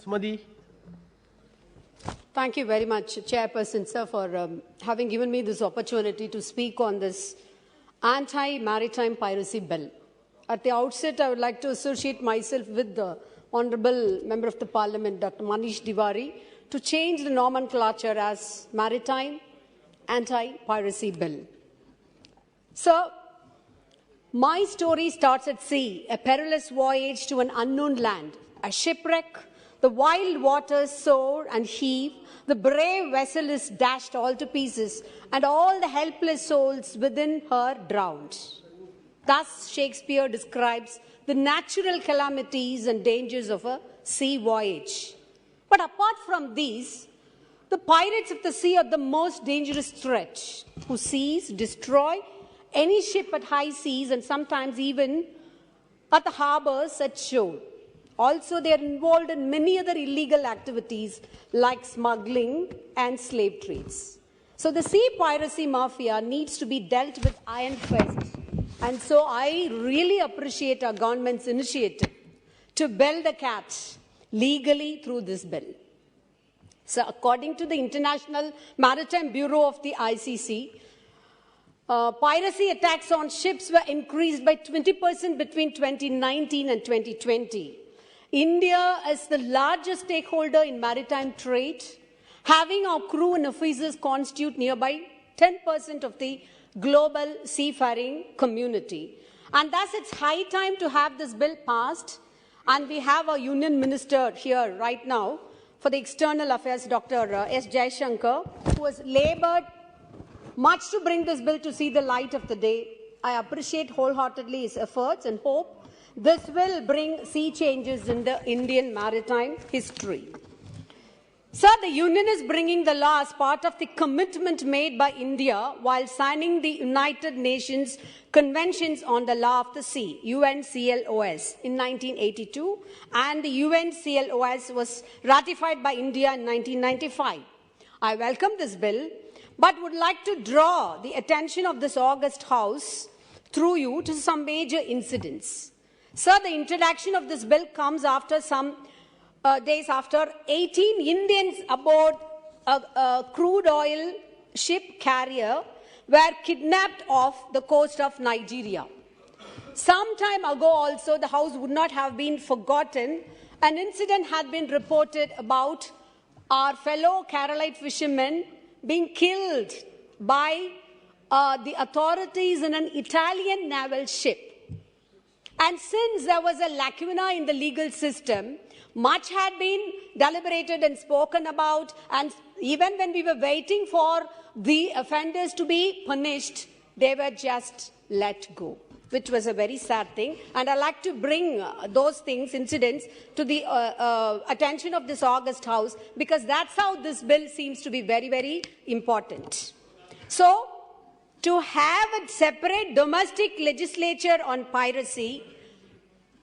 Sumathi. Thank you very much, Chairperson, sir, for having given me this opportunity to speak on this anti-maritime piracy bill. At the outset, I would like to associate myself with the Honourable Member of the Parliament, Dr. Manish Tiwari, to change the nomenclature as Maritime Anti-Piracy Bill. Sir, my story starts at sea, a perilous voyage to an unknown land, a shipwreck. The wild waters soar and heave, the brave vessel is dashed all to pieces, and all the helpless souls within her drowned. Thus Shakespeare describes the natural calamities and dangers of a sea voyage. But apart from these, the pirates of the sea are the most dangerous threat, who seize, destroy any ship at high seas and sometimes even at the harbours at shore. Also, they are involved in many other illegal activities like smuggling and slave trades. So the sea piracy mafia needs to be dealt with iron fist. And so I really appreciate our government's initiative to bell the cat legally through this bill. So according to the International Maritime Bureau of the ICC, piracy attacks on ships were increased by 20% between 2019 and 2020. India is the largest stakeholder in maritime trade, having our crew and officers constitute nearby 10% of the global seafaring community. And thus it's high time to have this bill passed, and we have our Union Minister here right now for the External Affairs, Dr. S. Jaishankar, who has laboured much to bring this bill to see the light of the day. I appreciate wholeheartedly his efforts and hope this will bring sea changes in the Indian maritime history. Sir, the Union is bringing the law as part of the commitment made by India while signing the United Nations Conventions on the Law of the Sea, UNCLOS, in 1982, and the UNCLOS was ratified by India in 1995. I welcome this bill, but would like to draw the attention of this august House through you to some major incidents. Sir, the introduction of this bill comes after some days after 18 Indians aboard a crude oil ship carrier were kidnapped off the coast of Nigeria. Some time ago also, the House would not have been forgotten. An incident had been reported about our fellow Carolite fishermen being killed by the authorities in an Italian naval ship. And since there was a lacuna in the legal system, much had been deliberated and spoken about, and even when we were waiting for the offenders to be punished, they were just let go, which was a very sad thing. And I'd like to bring those things, incidents, to the attention of this august House, because that's how this bill seems to be very, very important. So, to have a separate domestic legislature on piracy,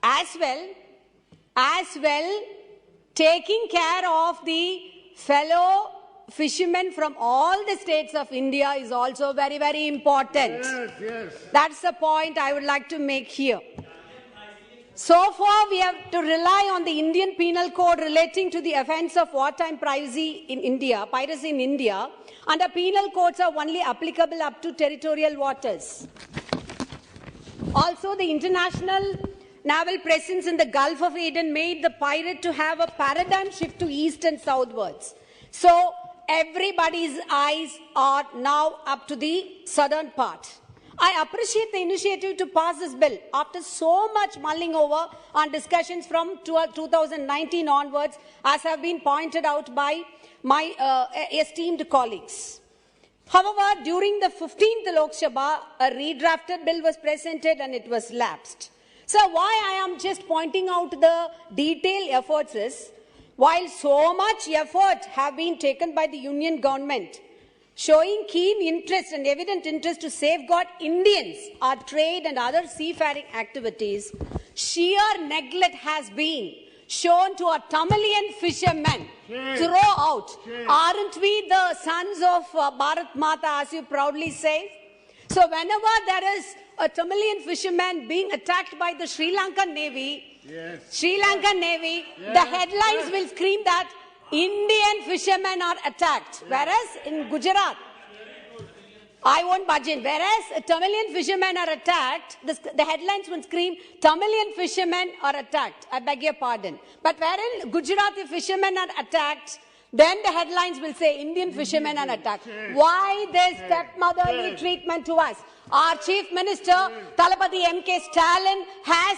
as well taking care of the fellow fishermen from all the states of India is also very, very important. Yes, yes. That's the point I would like to make here. So far, we have to rely on the Indian Penal Code relating to the offence of wartime piracy in India, and the penal codes are only applicable up to territorial waters. Also, the international naval presence in the Gulf of Aden made the pirate to have a paradigm shift to east and southwards. So, everybody's eyes are now up to the southern part. I appreciate the initiative to pass this bill after so much mulling over and discussions from 2019 onwards, as have been pointed out by my esteemed colleagues. However, during the 15th Lok Sabha, a redrafted bill was presented and it was lapsed. So why I am just pointing out the detailed efforts is, while so much effort have been taken by the Union government, showing keen interest and evident interest to safeguard Indians, our trade and other seafaring activities, sheer neglect has been shown to our Tamilian fishermen throughout. Aren't we the sons of Bharat Mata, as you proudly say? So whenever there is a Tamilian fisherman being attacked by the Sri Lankan Navy, Yes. Sri Lankan Navy, the headlines will scream that Indian fishermen are attacked, whereas in Gujarat, I won't budge in. Whereas Tamilian fishermen are attacked, the headlines will scream, Tamilian fishermen are attacked. I beg your pardon. But wherein Gujarati fishermen are attacked, then the headlines will say Indian fishermen are attacked. Why this stepmotherly treatment to us? Our Chief Minister, Thamizhachi MP Stalin, has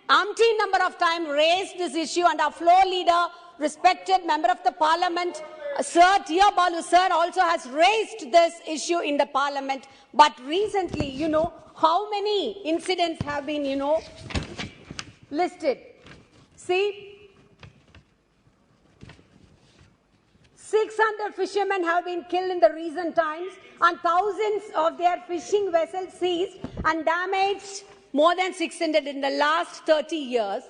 umpteen number of times raised this issue, and our floor leader, respected member of the parliament, Sir T.R. Balu sir, also has raised this issue in the parliament. But recently, how many incidents have been, listed? See, 600 fishermen have been killed in the recent times, and thousands of their fishing vessels seized and damaged, more than 600 in the last 30 years.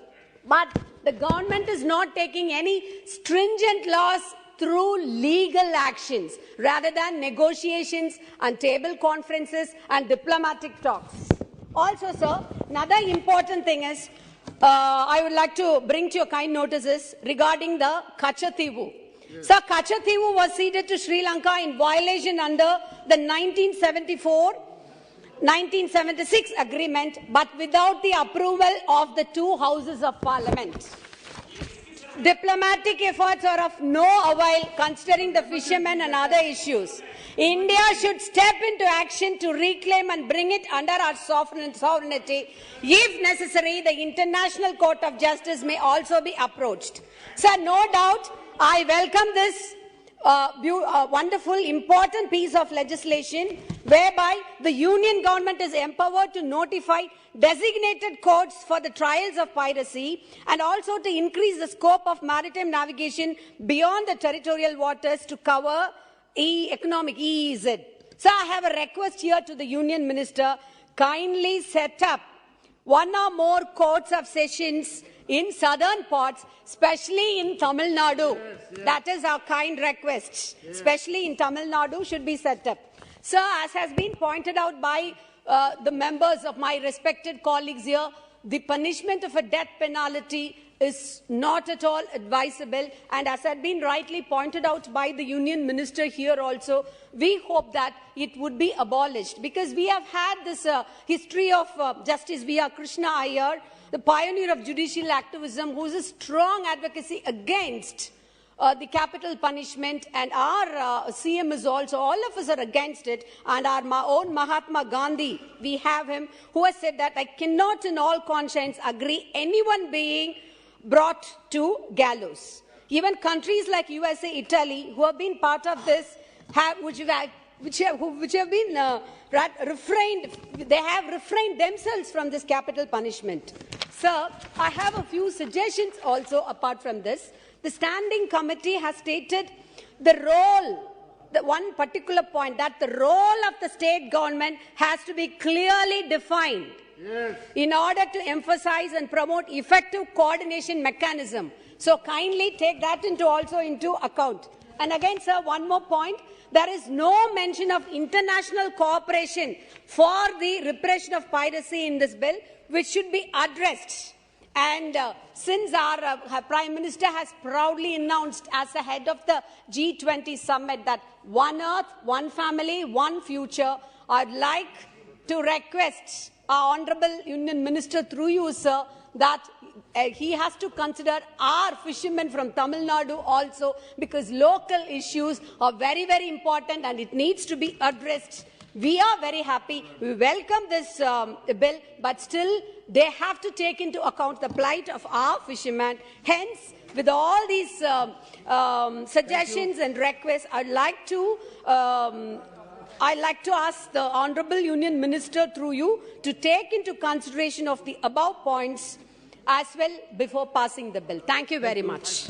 But the government is not taking any stringent laws through legal actions rather than negotiations and table conferences and diplomatic talks. Also, sir, another important thing is, I would like to bring to your kind notices regarding the Kachativu. Yes. Sir, Kachativu was ceded to Sri Lanka in violation under the 1976 agreement, but without the approval of the two houses of parliament. Diplomatic efforts are of no avail considering the fishermen and other issues. India should step into action to reclaim and bring it under our sovereignty. If necessary, the International Court of Justice may also be approached. Sir, no doubt, I welcome this wonderful, important piece of legislation whereby the union government is empowered to notify designated courts for the trials of piracy and also to increase the scope of maritime navigation beyond the territorial waters to cover economic EEZ. So I have a request here to the union minister, kindly set up one or more courts of sessions in southern parts, especially in TamilNadu. Yes, yes. That is our kind request. Yes. Especially in TamilNadu should be set up. Sir, as has been pointed out by the members of my respected colleagues here, the punishment of a death penalty is not at all advisable, and as had been rightly pointed out by the union minister here also, we hope that it would be abolished, because we have had this history of Justice V.R. Krishna Iyer, the pioneer of judicial activism, who is a strong advocacy against the capital punishment, and our CM is also, all of us are against it, and our own Mahatma Gandhi, we have him, who has said that I cannot in all conscience agree anyone being brought to gallows. Even countries like USA, Italy, who have been part of this, which have been refrained themselves from this capital punishment. Sir, I have a few suggestions also apart from this. The standing committee has stated the role, the one particular point, that the role of the state government has to be clearly defined. Yes. In order to emphasize and promote effective coordination mechanism. So kindly take that also into account. And again, sir, one more point. There is no mention of international cooperation for the repression of piracy in this bill, which should be addressed. And since our Prime Minister has proudly announced as the head of the G20 summit that one earth, one family, one future, I'd like to request our Honourable Union Minister through you, sir, that he has to consider our fishermen from Tamil Nadu also, because local issues are very, very important and it needs to be addressed. We are very happy. We welcome this bill, but still they have to take into account the plight of our fishermen. Hence, with all these suggestions and requests, I'd like to ask the Honourable Union Minister through you to take into consideration of the above points as well before passing the bill. Thank you very much.